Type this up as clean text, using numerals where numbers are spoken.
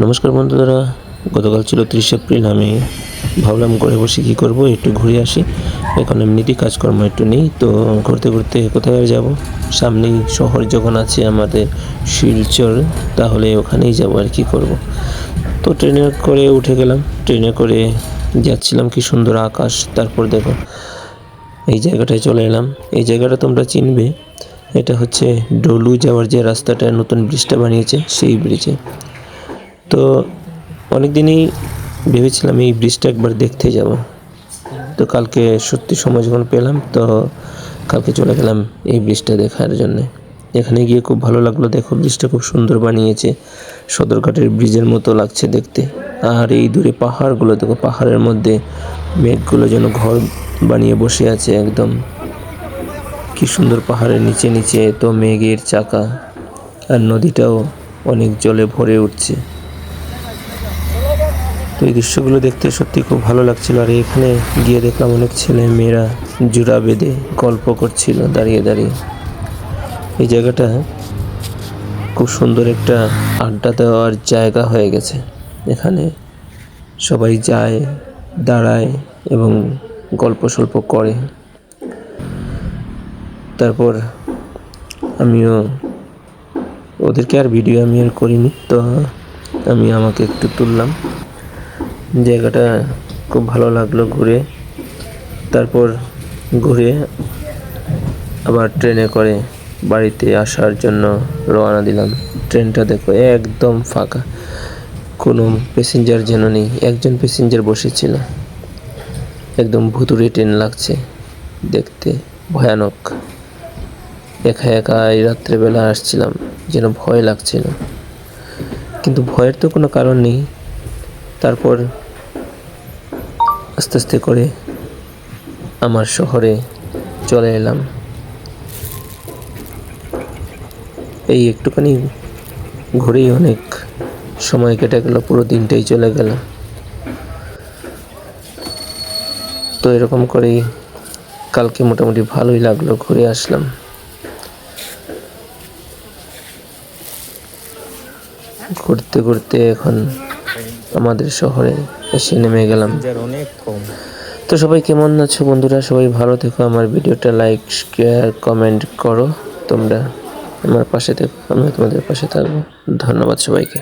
নমস্কার বন্ধুরা, গতকাল ছিল 30 এপ্রিল। আমি ভাবলাম ঘরে বসে কী করব, একটু ঘুরে আসি। এখন এমনিতেই কাজকর্ম একটু নেই, তো ঘুরতে ঘুরতে কোথায় আর যাব। সামনেই শহর যখন আছে আমাদের শিলচর, তাহলে ওখানেই যাব আর কি করব। তো ট্রেনে করে উঠে গেলাম, ট্রেনে করে যাচ্ছিলাম, কি সুন্দর আকাশ। তারপর দেখো এই জায়গাটায় চলে এলাম। এই জায়গাটা তোমরা চিনবে, এটা হচ্ছে ডলু যাওয়ার যে রাস্তাটা, নতুন ব্রিজটা বানিয়েছে, সেই ব্রিজে। তো অনেক দিনই ভেবেছিলাম এই ব্রিজটা একবার দেখতে যাব। তো কালকে সত্যি সময় যখন পেলাম, তো কালকে চলে গেলাম এই ব্রিজটা দেখার জন্যে। এখানে গিয়ে খুব ভালো লাগলো। দেখো ব্রিজটা খুব সুন্দর বানিয়েছে, সদরঘাটের ব্রিজের মতো লাগছে দেখতে। আর এই দূরে পাহাড়গুলো দেখো, পাহাড়ের মধ্যে মেঘগুলো যেন ঘর বানিয়ে বসে আছে একদম। কি সুন্দর, পাহাড়ের নিচে নিচে তো মেঘের চাকা, আর নদীটাও অনেক জলে ভরে উঠছে। তো এই দৃশ্যগুলো দেখতে সত্যি খুব ভালো লাগছিল। আর এখানে গিয়ে দেখলাম অনেক ছেলে মেয়েরা জুড়া বেঁধে গল্প করছিল দাঁড়িয়ে দাঁড়িয়ে। এই জায়গাটা খুব সুন্দর একটা আড্ডা দেওয়ার জায়গা হয়ে গেছে। এখানে সবাই যায়, দাঁড়ায় এবং গল্প সল্প করে। তারপর আমিও ওদেরকে আর ভিডিও আমি আর করিনি, তো আমি আমাকে একটু তুললাম। জায়গাটা খুব ভালো লাগলো ঘুরে। তারপর ঘুরে আবার ট্রেনে করে বাড়িতে আসার জন্য রওনা দিলাম। ট্রেনটা দেখো একদম ফাঁকা, কোনো প্যাসেঞ্জার যেন নেই। একজন প্যাসেঞ্জার বসেছিল। একদম ভুতুড়ে ট্রেন লাগছে দেখতে, ভয়ানক। একা একা এই রাত্রেবেলা আসছিলাম, যেন ভয় লাগছিল, কিন্তু ভয়ের তো কোনো কারণ নেই। তারপর আস্তে আস্তে করে আমার শহরে চলে এলাম। এই একটুখানি ঘুরেই অনেক সময় কেটে গেল, পুরো দিনটাই চলে গেল। তো এরকম করেই কালকে মোটামুটি ভালোই লাগলো, ঘুরে আসলাম। ঘুরতে ঘুরতে এখন আমাদের শহরে এসে নেমে গেলাম। তো সবাই কেমন আছো বন্ধুরা? সবাই ভালো থেকো। আমার ভিডিওটা লাইক, শেয়ার, কমেন্ট করো। তোমরা আমার পাশে থেকো, আমিও তোমাদের পাশে থাকবো। ধন্যবাদ সবাইকে।